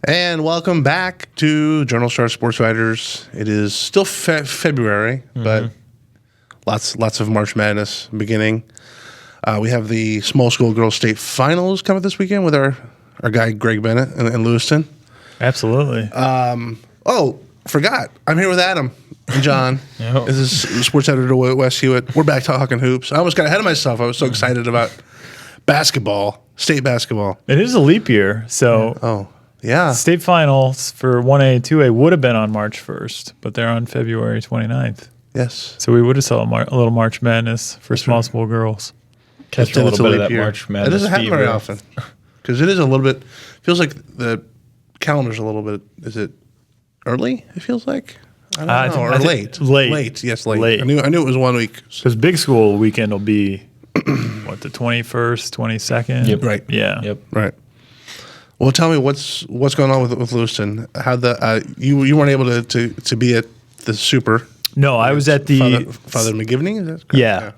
And welcome back to Journal Star Sportswriters. It is still February, but lots of March Madness beginning. We have the small school girls state finals coming this weekend with our guy Greg Bennett in Lewiston. Absolutely. Forgot. I'm here with Adam and John. Yep. This is sports editor Wes Hewitt. We're back talking hoops. I almost got ahead of myself. I was so excited about basketball, state basketball. It is a leap year, so Yeah. state finals for 1A and 2A would have been on March 1st, but they're on February 29th. Yes. So we would have saw a little March Madness for small school girls. Catch a little bit of that March Madness. It doesn't happen fever. very often because it is a little bit. Feels like the calendar's a little bit. Is it early? It feels like. I don't know. Or late. Late. Yes, late. Late. I knew it was 1 week. Because big school weekend will be, the 21st, 22nd? Yep. Right. Yeah. Yep. Right. Well, tell me what's going on with Lewiston. How you weren't able to be at the Super? No, I was at the Father McGivney. Is that correct? Yeah.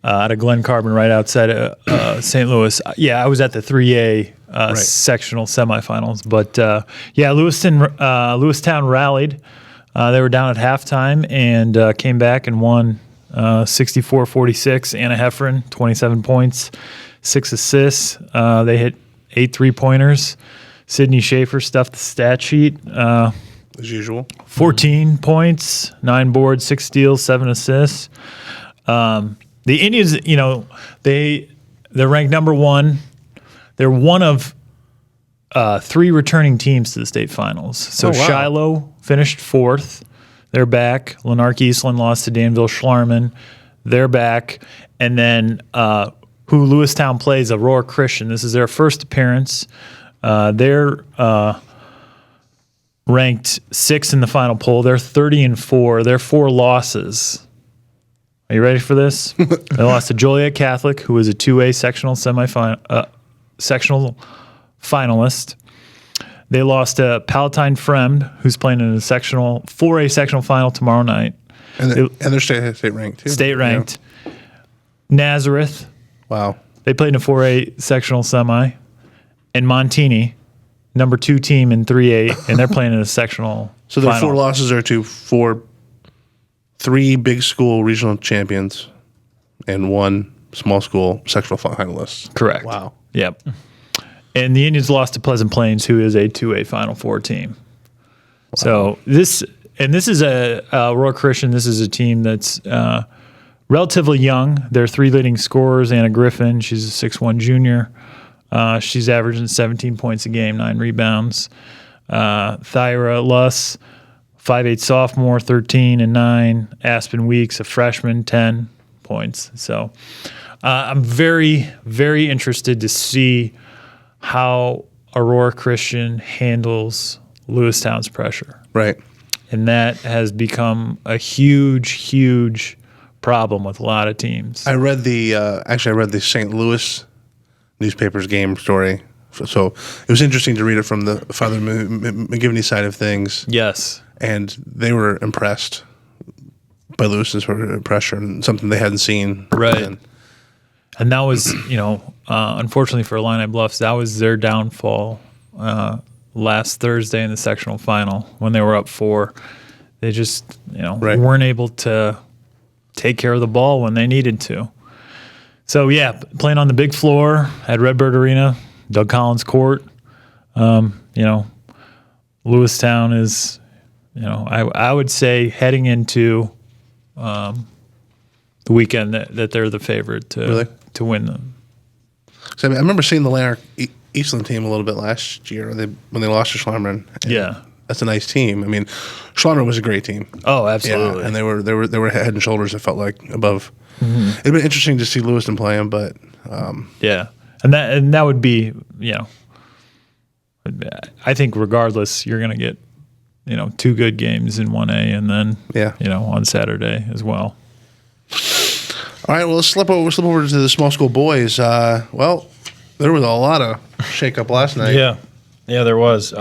Out of Glen Carbon, right outside of St. Louis. I was at the 3A sectional semifinals. But Lewistown rallied. They were down at halftime and came back and won 64-46. Anna Heffron, 27 points, 6 assists. They hit 8 3-pointers. Sydney Schaefer stuffed the stat sheet. As usual. 14 points, 9 boards, 6 steals, 7 assists. The Indians, they're ranked number 1. They're one of 3 returning teams to the state finals. So Shiloh finished 4th. They're back. Lanark Eastland lost to Danville Schlarman. They're back. And then who Lewistown plays, Aurora Christian. This is their first appearance. They're ranked 6th in the final poll. They're 30-4. They're 4 losses. Are you ready for this? They lost to Joliet Catholic, who was a 2A sectional sectional finalist. They lost to Palatine Fremd, who's playing in a 4A sectional final tomorrow night. And they're state ranked too. State ranked. Yeah. Nazareth. Wow. They played in a 4A sectional semi. And Montini, number 2 team in 3A, and they're playing in a sectional So their final. 4 losses are to 3 big school regional champions and 1 small school sectional finalist. Correct. Wow. Yep. And the Indians lost to Pleasant Plains, who is a 2A Final Four team. Wow. So this is Aurora Christian. This is a team that's relatively young. Their 3 leading scorers, Anna Griffin, she's a 6'1" junior. She's averaging 17 points a game, 9 rebounds. Thyra Luss, 5'8" sophomore, 13 and 9. Aspen Weeks, a freshman, 10 points. So I'm very, very interested to see how Aurora Christian handles Lewistown's pressure. Right. And that has become a huge, huge problem with a lot of teams. I read the St. Louis newspaper's game story. So it was interesting to read it from the Father McGivney side of things. Yes. And they were impressed by Lewiston's pressure and something they hadn't seen. Right. And that was, unfortunately for Illini Bluffs, that was their downfall last Thursday in the sectional final when they were up 4. They just, weren't able to take care of the ball when they needed to. So, playing on the big floor at Redbird Arena, Doug Collins Court. Lewistown is, I would say heading into the weekend that they're the favorite to win them. So, I remember seeing the Lanark Eastland team a little bit last year when they lost to Schlarman. Yeah. That's a nice team. I mean, Schlarman was a great team. Oh, absolutely. Yeah, and they were head and shoulders, it felt like, above. Mm-hmm. It'd been interesting to see Lewiston play them, but and that would be, I think regardless, you're going to get 2 good games in 1A and then on Saturday as well. All right, well, let's slip over to the small school boys. There was a lot of shakeup last night. Yeah, there was.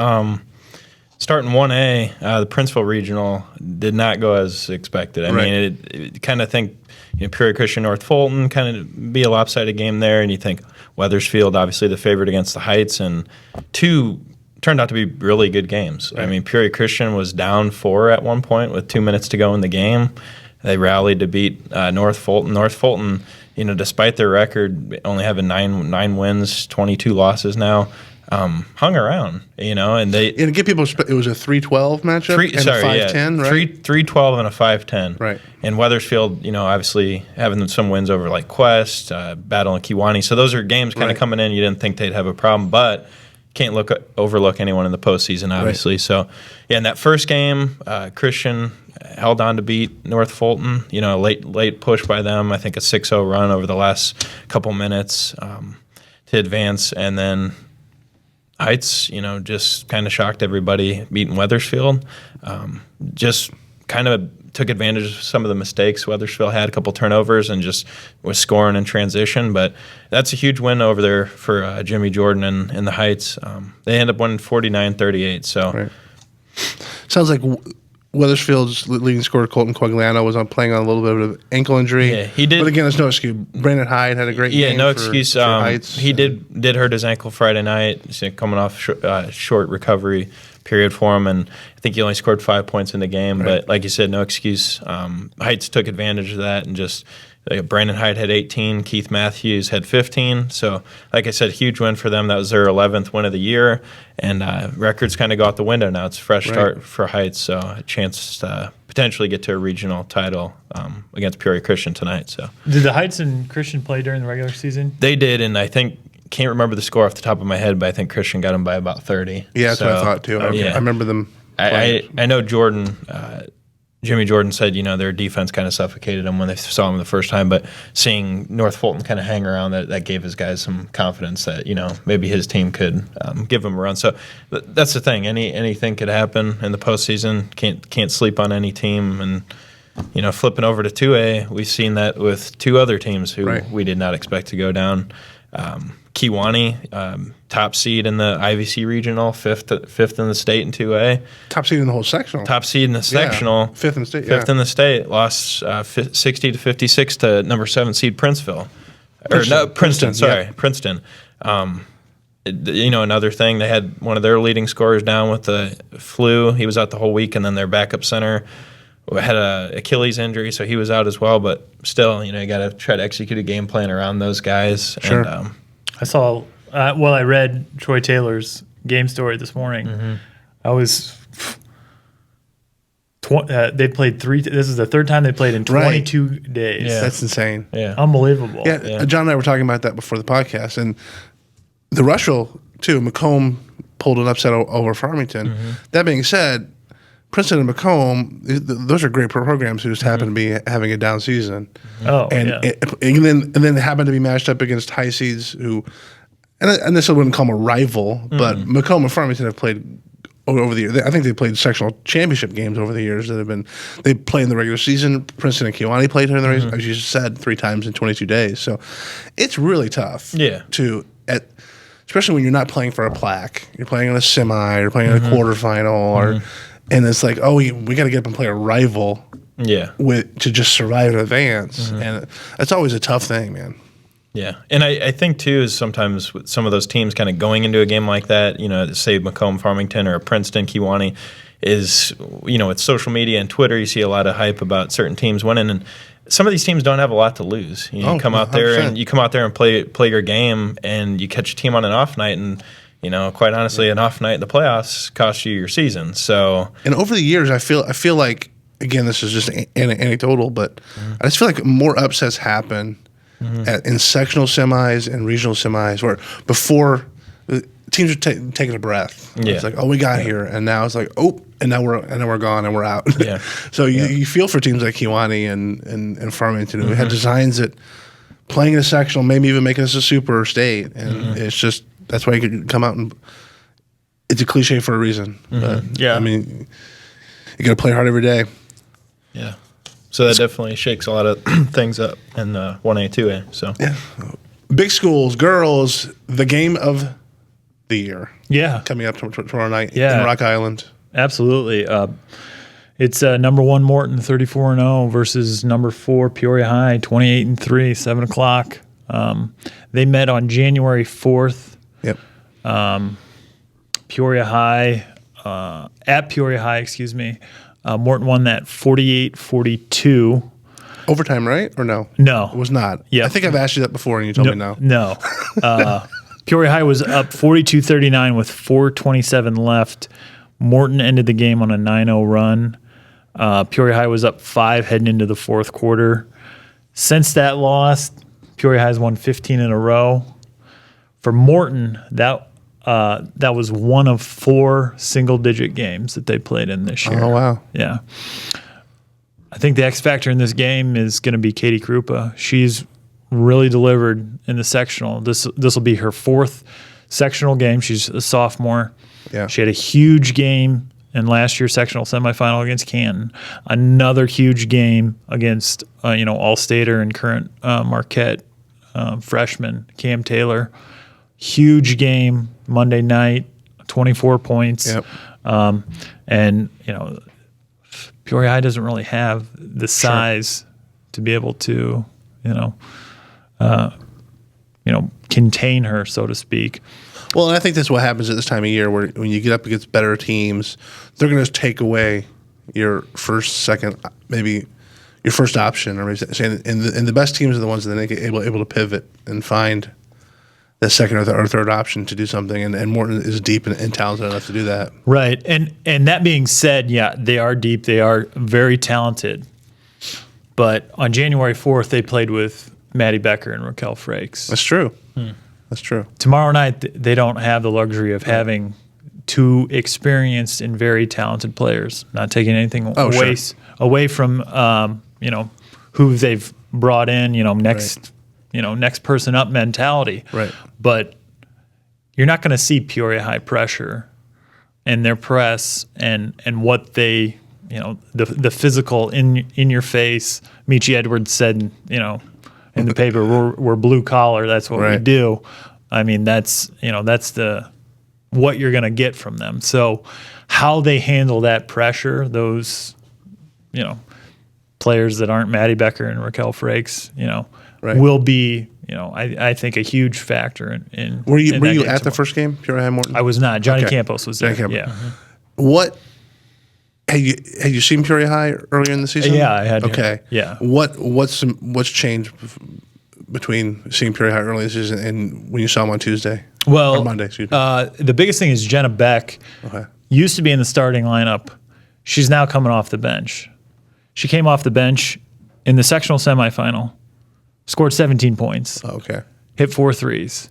Starting 1A, the Princeville Regional did not go as expected. I mean, it kind of think Peoria Christian North Fulton kind of be a lopsided game there, and you think Weathersfield, obviously the favorite against the Heights, and two turned out to be really good games. Right. I mean, Peoria Christian was down 4 at one point with 2 minutes to go in the game. They rallied to beat North Fulton. North Fulton, despite their record only having nine wins, 22 losses now, hung around, and they. And to give people, it was a 3-12 matchup and a 5-10, right? 3-12 and a 5-10. Right. And Weathersfield, obviously having some wins over like Quest, Battle and Kewanee. So those are games kind of coming in. You didn't think they'd have a problem, but can't overlook anyone in the postseason, obviously. Right. So, in that first game, Christian held on to beat North Fulton. Late push by them. I think a 6-0 run over the last couple minutes to advance, and then Heights, just kind of shocked everybody, beating Weathersfield. Just kind of took advantage of some of the mistakes Weathersfield had, a couple turnovers, and just was scoring in transition. But that's a huge win over there for Jimmy Jordan and the Heights. They end up winning 49-38. So, right. Sounds like Weathersfield's leading scorer Colton Quagliano was playing on a little bit of an ankle injury. Yeah, he did. But again, there's no excuse. Brandon Hyde had a great game. Yeah, no excuse. For Heights. He did hurt his ankle Friday night, coming off short recovery period for him, and I think he only scored 5 points in the game. Right. But like you said, no excuse. Heights took advantage of that and just. Brandon Hyde had 18. Keith Matthews had 15. So, like I said, huge win for them. That was their 11th win of the year. And records kind of go out the window now. It's a fresh start for Heights. So, a chance to potentially get to a regional title against Peoria Christian tonight. So, did the Heights and Christian play during the regular season? They did, and I think can't remember the score off the top of my head, but I think Christian got them by about 30. Yeah, that's what I thought too. I remember them. I know Jordan. Jimmy Jordan said, their defense kind of suffocated them when they saw him the first time, but seeing North Fulton kind of hang around, that gave his guys some confidence that, maybe his team could give him a run. So that's the thing. Anything could happen in the postseason. Can't sleep on any team. And, flipping over to 2A, we've seen that with two other teams who we did not expect to go down. Kewanee, top seed in the IVC regional, fifth in the state in 2A. Top seed in the whole sectional. Top seed in the sectional. Yeah. Fifth in the state. Fifth in the state. Lost 60-56 to number 7 seed Princeton. Princeton. Sorry, yeah. Princeton. Another thing, they had one of their leading scorers down with the flu. He was out the whole week, and then their backup center had an Achilles injury, so he was out as well. But still, you got to try to execute a game plan around those guys. Sure. And, I saw. I read Troy Taylor's game story this morning. Mm-hmm. I was. They played 3. This is the third time they played in 22 days. Yeah. That's insane. Yeah, unbelievable. Yeah, John and I were talking about that before the podcast, and the Rushville too. Macomb pulled an upset over Farmington. Mm-hmm. That being said, Princeton and Macomb, those are great programs who just happen to be having a down season. Oh, and then happen to be matched up against high seeds who, and this I wouldn't call them a rival, but Macomb and Farmington have played over the years. I think they played sectional championship games over the years they played in the regular season. Princeton and Kewanee played during the race, as you said, 3 times in 22 days. So it's really tough. Yeah. Especially when you're not playing for a plaque. You're playing in a semi, you're playing in a quarterfinal, and it's like, we got to get up and play a rival to just survive and advance. And that's always a tough thing, man. Yeah. And I think, too, is sometimes with some of those teams kind of going into a game like that, say Macomb, Farmington, or Princeton, Kewanee, is, with social media and Twitter, you see a lot of hype about certain teams winning. And some of these teams don't have a lot to lose. You come out there and play your game, and you catch a team on an off night, and quite honestly, an off night in the playoffs costs you your season. So, and over the years, I feel like, again, this is just anecdotal, but I just feel like more upsets happen in sectional semis and regional semis, where before teams are taking a breath. Yeah. It's like, we got here, and now it's like, and now we're gone and we're out. Yeah. So you feel for teams like Kewanee and Farmington who had designs that playing in a sectional, maybe even making us a super state, and it's just. That's why you could come out and it's a cliche for a reason. But, I mean, you got to play hard every day. Yeah. So that definitely shakes a lot of things up in 1A, 2A. So yeah. Big schools, girls, the game of the year. Yeah. Coming up tomorrow night in Rock Island. Absolutely. It's number 1 Morton 34-0 versus number 4 Peoria High 28-3, 7 o'clock. They met on January 4th. Yep. Peoria High, at Peoria High, excuse me. Morton won that 48-42. Overtime, right? Or no? No. It was not. Yeah. I think I've asked you that before, and you told me no. No. Peoria High was up 42-39 with 4:27 left. Morton ended the game on a 9-0 run. Peoria High was up 5 heading into the fourth quarter. Since that loss, Peoria High has won 15 in a row. For Morton, that was one of 4 single-digit games that they played in this year. Oh, wow. Yeah. I think the X factor in this game is going to be Katie Krupa. She's really delivered in the sectional. This will be her 4th sectional game. She's a sophomore. Yeah. She had a huge game in last year's sectional semifinal against Canton. Another huge game against All-Stater and current Marquette freshman Cam Taylor. Huge game Monday night, 24 points. Yep. And Peoria High doesn't really have the size to be able to, contain her, so to speak. Well, and I think that's what happens at this time of year, where when you get up against better teams, they're going to take away your first, second, maybe your first option, or maybe saying, and the best teams are the ones that they get able to pivot and find the second or third option to do something. And Morton is deep and talented enough to do that. Right, and that being said, yeah, they are deep. They are very talented. But on January 4th, they played with Maddie Becker and Raquel Frakes. That's true. That's true. Tomorrow night, they don't have the luxury of having 2 experienced and very talented players. Not taking anything away from who they've brought in. Next person up mentality. Right. But you're not going to see Peoria High pressure and their press and what they the physical in your face. Michi Edwards said in the paper, we're blue collar. That's what we do. I mean, that's what you're going to get from them. So how they handle that pressure, those, players that aren't Maddie Becker and Raquel Frakes, will be, I think a huge factor in. Were you at the first game, Peoria High Morton? I was not. Johnny Campos was there. Yeah. Mm-hmm. What? Had you seen Peoria High earlier in the season? Yeah, I had. Okay. Yeah. What's changed between seeing Peoria High early in the season and when you saw them on Tuesday? Well, or Monday, excuse me. The biggest thing is Jenna Beck used to be in the starting lineup. She's now coming off the bench. She came off the bench in the sectional semifinal, scored 17 points. Okay. Hit 4 threes.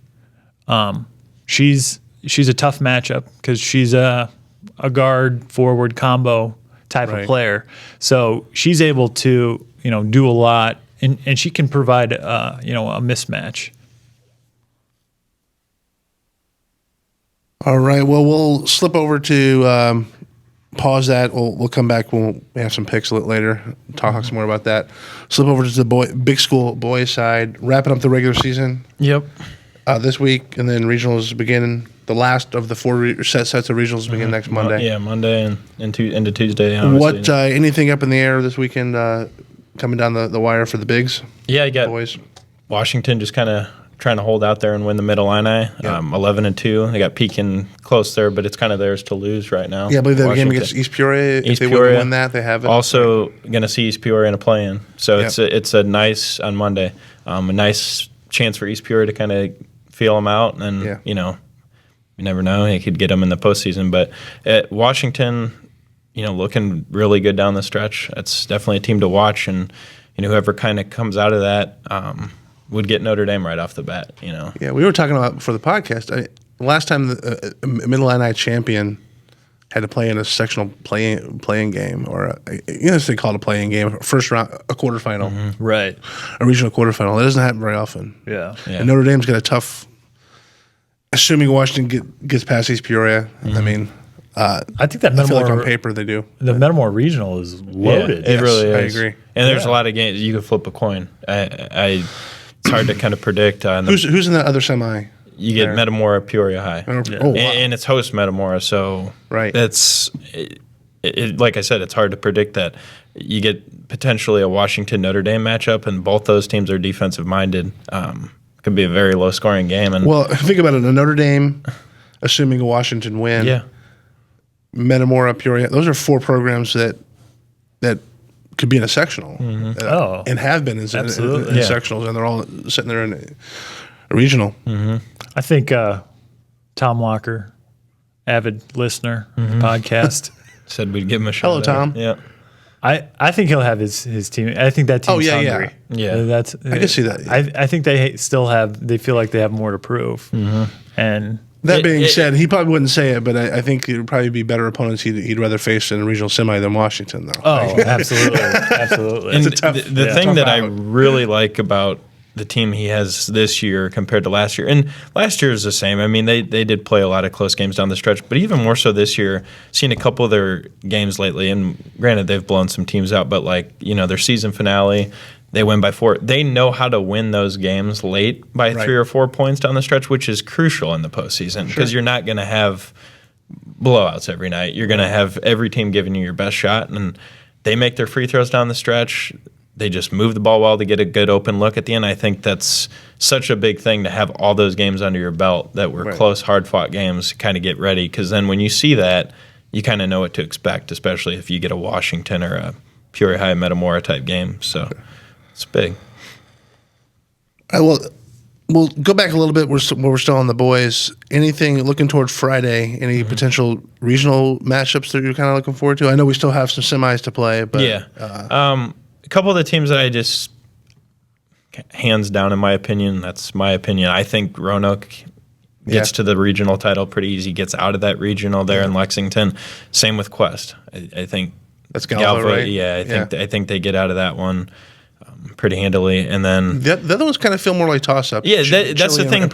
She's a tough matchup because she's a guard forward combo type of player. So she's able to do a lot, and she can provide a mismatch. All right. Well, we'll slip over to pause that. We'll come back when we have some picks a little later. Talk some more about that. Slip over to the big school boys side. Wrapping up the regular season. Yep. This week, and then regionals beginning. The last of the 4 sets of regionals begin next Monday. Yeah, Monday and into Tuesday. What anything up in the air this weekend coming down the wire for the bigs? Yeah, you got boys. Washington just kind of trying to hold out there and win the Middle Illini. 11-2. They got Pekin close there, but it's kind of theirs to lose right now. Yeah, I believe they have a game against East Peoria. If they win that, they have it. Also going to see East Peoria in a play-in. So it's a nice on Monday. A nice chance for East Peoria to kind of feel them out, and you never know. He could get them in the postseason. But at Washington, looking really good down the stretch. It's definitely a team to watch, and whoever kind of comes out of that would get Notre Dame right off the bat. Yeah, we were talking about for the podcast. Last time the Middle Illini champion had to play in a sectional playing game, or they call it a playing game, first round, a quarterfinal, right? A regional quarterfinal. That doesn't happen very often. Yeah. And Notre Dame's got a tough. Assuming Washington gets past East Peoria, I mean, I think that I feel like on paper they do. The Metamore Regional is loaded. It really is. I agree. And there's a lot of games you could flip a coin. It's hard to kind of predict. Who's in that other semi? You get Metamora, Peoria High, Oh, wow. and it's host Metamora. So that's like I said, it's hard to predict that. You get potentially a Washington Notre Dame matchup, and both those teams are defensive minded. Could be a very low scoring game. And well, think about it. A Notre Dame assuming a Washington win. Yeah. Metamora, Peoria. Those are 4 programs that could be in a sectional. And have been in absolutely. sectionals, and they're all sitting there in a regional. I think Tom Walker, avid listener of the podcast. Said we'd give him a shot. Hello, Tom. Yeah. I think he'll have his team. I think that team's hungry. Yeah. That's I can see that. I think they feel like they have more to prove. And That being said, he probably wouldn't say it, but I think it would probably be better opponents he'd rather face in a regional semi than Washington, though. oh, absolutely, absolutely. And tough- the yeah, thing tough that I out. really like about the team he has this year compared to last year, and last year is the same. I mean, they did play a lot of close games down the stretch, but even more so this year, seen a couple of their games lately, and granted, they've blown some teams out, but their season finale, they win by 4. They know how to win those games late by 3 or 4 points down the stretch, which is crucial in the postseason because you're not going to have blowouts every night. You're going to have every team giving you your best shot, and they make their free throws down the stretch. They just move the ball well to get a good open look at the end. I think that's such a big thing to have all those games under your belt that were close, hard-fought games, kind of get ready. Because then when you see that, you kind of know what to expect, especially if you get a Washington or a Peoria High Metamora type game. So it's big. We'll go back a little bit. We're still on the boys. Anything looking toward Friday? Any potential regional matchups that you're kind of looking forward to? I know we still have some semis to play, but a couple of the teams that I just hands down, in my opinion, that's my opinion. I think Roanoke gets to the regional title pretty easy. Gets out of that regional there in Lexington. Same with Quest. I think that's Galva, right? Yeah, I think they get out of that one pretty handily, and then the other ones kind of feel more like toss-up. Yeah, that's the thing,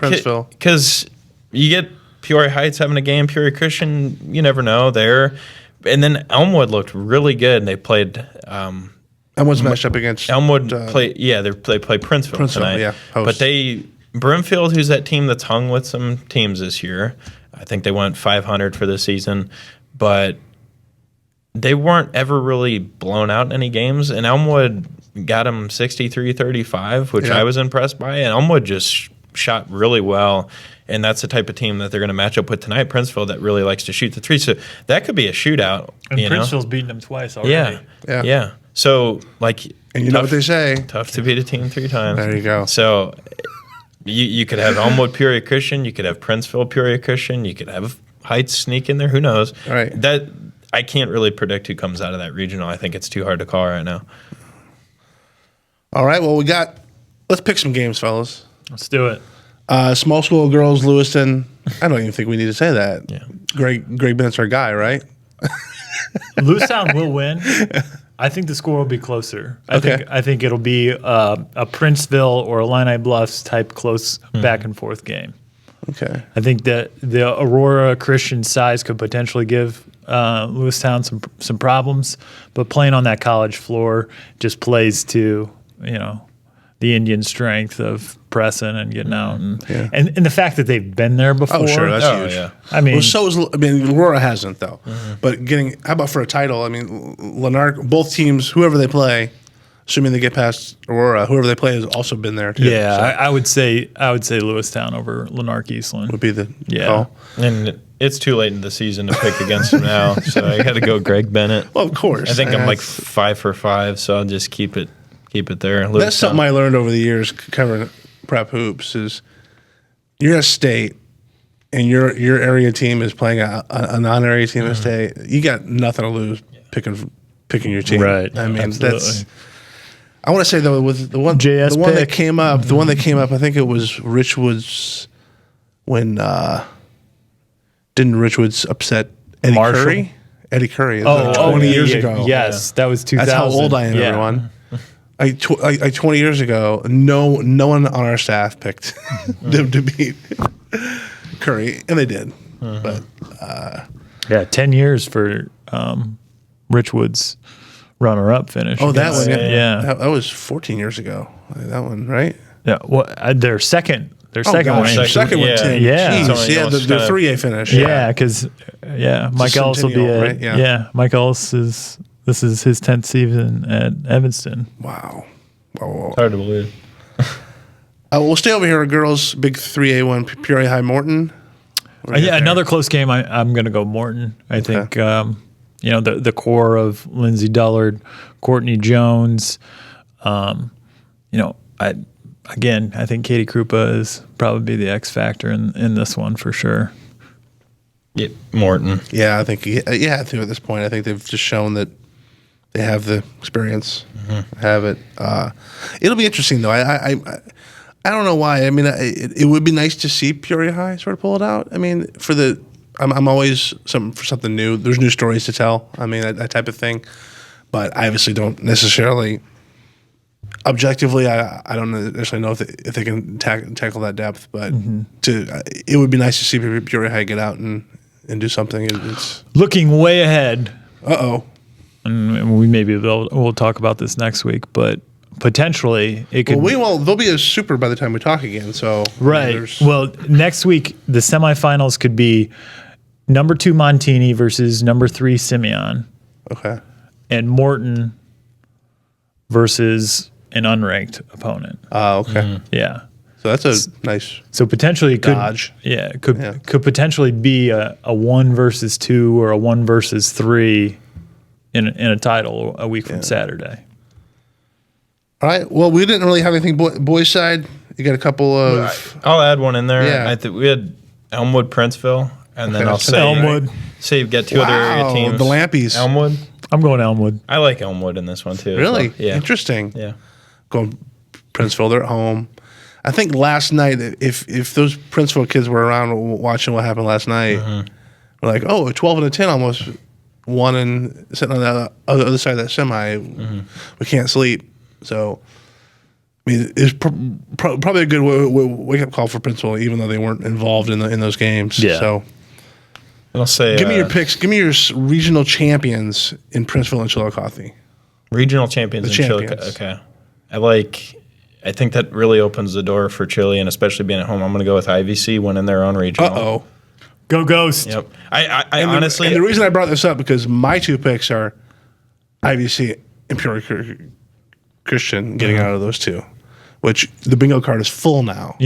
because you get Peoria Heights having a game, Peoria Christian, you never know there, and then Elmwood looked really good, and they played. Elmwood's matched up against Elmwood. They play Princeville tonight. Yeah, host. But Brimfield, who's that team that's hung with some teams this year, I think they went 500 for the season, but they weren't ever really blown out in any games, and Elmwood got them 63-35, which I was impressed by, and Elmwood just shot really well, and that's the type of team that they're going to match up with tonight, Princeville, that really likes to shoot the three, so that could be a shootout. And Princeville's beaten them twice already. Yeah. So, and you know what they say. Tough to beat a team 3 times. There you go. So you could have Elmwood Peoria Christian, you could have Princeville Peoria Christian, you could have Heights sneak in there, who knows? Right. That I can't really predict who comes out of that regional. I think it's too hard to call right now. All right, well, let's pick some games, fellas. Let's do it. Small school girls, Lewiston. I don't even think we need to say that. Yeah. Greg Bennett's our guy, right? Lewistown will win. I think the score will be closer. I think it'll be a Princeville or Illini Bluffs type close back and forth game. Okay. I think that the Aurora Christian size could potentially give Lewistown some problems, but playing on that college floor just plays to the Indian strength of pressing and getting out, and the fact that they've been there before. Oh, sure, that's huge. Yeah. I mean, Aurora hasn't though. But how about for a title? I mean, Lanark, both teams, whoever they play, assuming they get past Aurora, whoever they play has also been there too. Yeah, so I would say Lewistown over Lanark Eastland would be the call. And it's too late in the season to pick against him now, so I got to go Greg Bennett. Well, of course. I think I'm like 5 for 5, so I'll just keep it there. That's something I learned over the years covering prep hoops is you're at state and your area team is playing a non-area team at state. You got nothing to lose picking your team. Right. I mean, absolutely. I want to say though, with the one JS the one pick. that came up, I think it was Richwoods when didn't Richwoods upset Eddie Marshall? Curry? Eddie Curry. 20 years ago. Yes, that was 2000. That's how old I am, everyone. 20 years ago, no one on our staff picked them to beat Curry, and they did. But 10 years for Richwood's runner-up finish. that one, yeah. that was 14 years ago. That one, right? Yeah, well, their second gosh, one. second one, Tim. Yeah. Jeez, yeah, the 3A finish. Yeah, because Mike Ellis will be centennial, at right? Yeah. Mike Ellis this is his 10th season at Evanston. Wow. Hard to believe. We'll stay over here, girls. Big 3A1, Peoria High Morton. Another close game. I'm going to go Morton. I think the core of Lindsey Dullard, Courtney Jones. I think Katie Krupa is probably the X factor in this one for sure. Yeah, Morton. Yeah, I think at this point, I think they've just shown that they have the experience, have it. It'll be interesting though. I don't know why. I mean, it would be nice to see Peoria High sort of pull it out. I mean, I'm always for something new. There's new stories to tell. I mean, that type of thing. But I obviously don't necessarily. Objectively, I don't necessarily know if they can tackle that depth, but it would be nice to see Peoria High get out and do something. It's looking way ahead. And we'll talk about this next week, but potentially it could. Well, there'll be a super by the time we talk again. So right. Well, next week the semifinals could be number 2 Montini versus number 3 Simeon. Okay. And Morton versus an unranked opponent. Okay. Yeah. So that's a nice. So potentially it could dodge. Yeah, it could potentially be a 1 versus 2 or a 1 versus 3 in a title a week from Saturday. All right. Well, we didn't really have anything boys side. You got a couple of. I'll add one in there. Yeah. I think we had Elmwood Princeville, and then I'll say Elmwood. Say you've got 2 other area teams. The Lampies. Elmwood. I'm going Elmwood. I like Elmwood in this one too. Really? Yeah. Interesting. Yeah. Going Princeville, they're at home. I think last night, if those Princeville kids were around watching what happened last night, we're like, a 12 and a 10 almost won and sitting on the other side of that semi. We can't sleep. So, I mean, it's probably a good wake up call for Princeville, even though they weren't involved in those games. Yeah. So, I'll say. Give me your picks. Give me your regional champions in Princeville and Chillicothe. Regional champions in Chillicothe. Okay. I think that really opens the door for Chile, and especially being at home. I'm going to go with IVC winning their own regional. Go Ghost. Yep. I honestly. And the reason I brought this up because my 2 picks are IVC and Peoria Christian getting out of those 2. Which the bingo card is full now.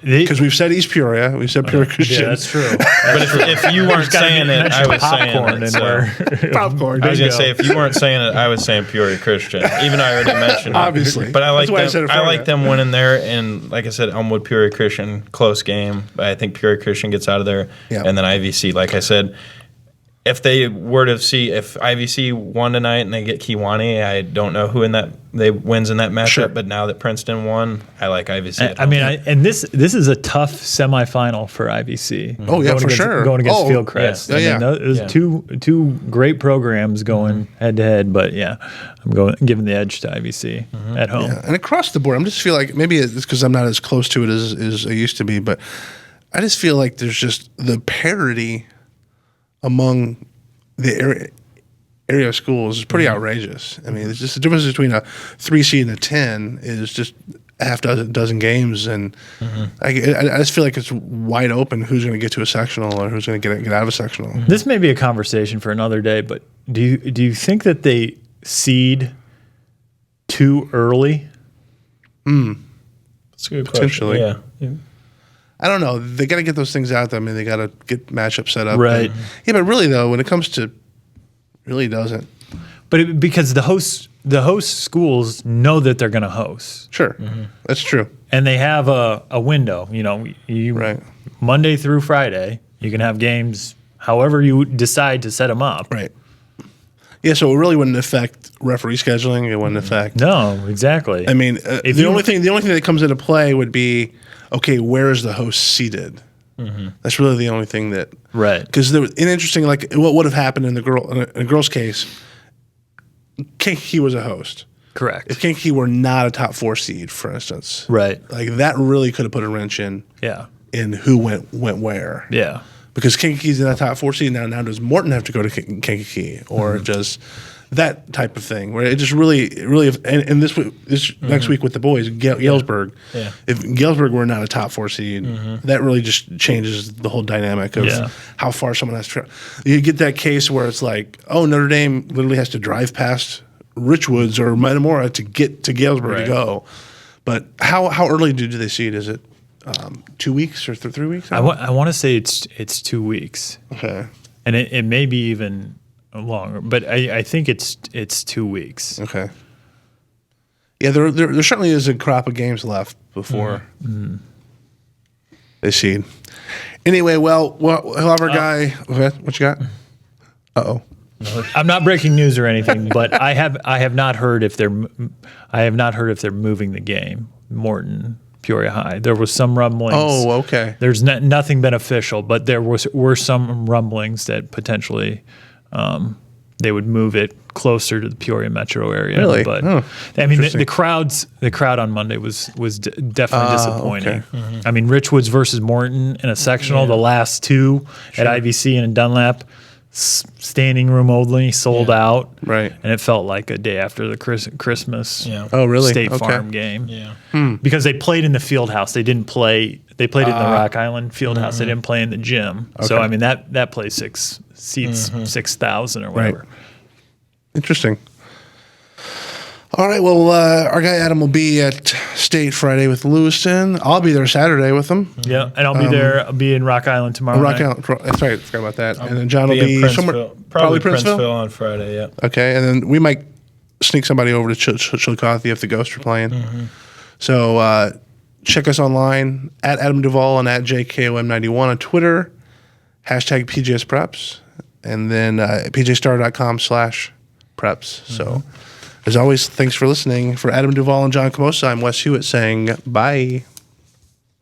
Because we've said East Peoria, we've said Peoria Christian. Yeah, that's true. But if you weren't saying it, I was saying it. So. Popcorn. I was going to say, if you weren't saying it, I was saying Peoria Christian. Even I already mentioned it. Obviously. But I like them. I like you. them winning there. And like I said, Elmwood, Peoria Christian, close game. But I think Peoria Christian gets out of there. Yeah. And then IVC, like I said, if they were to see if IVC won tonight and they get Kiwani, I don't know who wins in that matchup. Sure. But now that Princeton won, I like IVC. And this is a tough semifinal for IVC. Oh yeah, for sure. Going against Fieldcrest. Yeah. There's two great programs going head to head, but I'm giving the edge to IVC at home. Yeah. And across the board, I just feel like maybe it's because I'm not as close to it as I used to be, but I just feel like there's just the parity among the area schools is pretty outrageous. I mean, it's just the difference between a 3 seed and a 10 is just a half dozen games, and I just feel like it's wide open who's going to get to a sectional or who's going to get out of a sectional. This may be a conversation for another day, but do you think that they seed too early? That's a good Potentially. question. Yeah. I don't know. They got to get those things out. I mean, they got to get matchups set up. Right. But really though, when it comes to, really doesn't. But because the host schools know that they're going to host. Sure, that's true. And they have a window. Right. Monday through Friday, you can have games however you decide to set them up. Right. Yeah, so it really wouldn't affect referee scheduling. It wouldn't affect. No, exactly. I mean, the only thing that comes into play would be, okay, where is the host seated? That's really the only thing that. Right. Because there was an interesting, like, what would have happened in a girl's case. Kankakee was a host. Correct. If Kankakee were not a top 4 seed, for instance, Right. like that really could have put a wrench in who went where. Yeah. Because Kankakee's in that top 4 seed now. Now does Morton have to go to Kankakee or just that type of thing? Where it just really, and this next week with the boys, Galesburg. Yeah. If Galesburg were not a top 4 seed, that really just changes the whole dynamic of how far someone has to. You get that case where it's like, oh, Notre Dame literally has to drive past Richwoods or Metamora to get to Galesburg to go. But how early do they seed? Is it 2 weeks or 3 weeks? I want to say it's 2 weeks, Okay. and it may be even longer, but I think it's 2 weeks. Okay. Yeah, there certainly is a crop of games left before they seed. Anyway, well, we'll have our guy. Okay, what you got? Uh-oh. I'm not breaking news or anything, but I have not heard if they're moving the game. Morton, Peoria High. There was some rumblings. Oh, okay. There's nothing been official, but there were some rumblings that potentially they would move it closer to the Peoria metro area. Really? But Oh, I mean, the crowd on Monday was definitely disappointing. Okay. I mean, Richwoods versus Morton in a sectional, the last two at IVC and in Dunlap, standing room only, sold out. Right. And it felt like a day after the Christmas Oh, really? State Okay. Farm game. Yeah. Because they played in the field house. They didn't play. They played in the Rock Island field house. They didn't play in the gym. So, Okay. I mean, that place seats 6,000 or whatever. Right. Interesting. All right. Well, our guy Adam will be at State Friday with Lewiston. I'll be there Saturday with him. Yeah, and I'll be there. I'll be in Rock Island tomorrow Rock night. Island. That's right. Forgot about that. And then John will in be somewhere. Probably Princeville on Friday. Yeah. Okay. And then we might sneak somebody over to Chillicothe if the Ghosts are playing. So check us online at Adam Duvall and at JKOM91 on Twitter. Hashtag PJS Preps. And then pjstar.com/preps. So as always, thanks for listening. For Adam Duvall and John Camosa, I'm Wes Hewitt saying bye.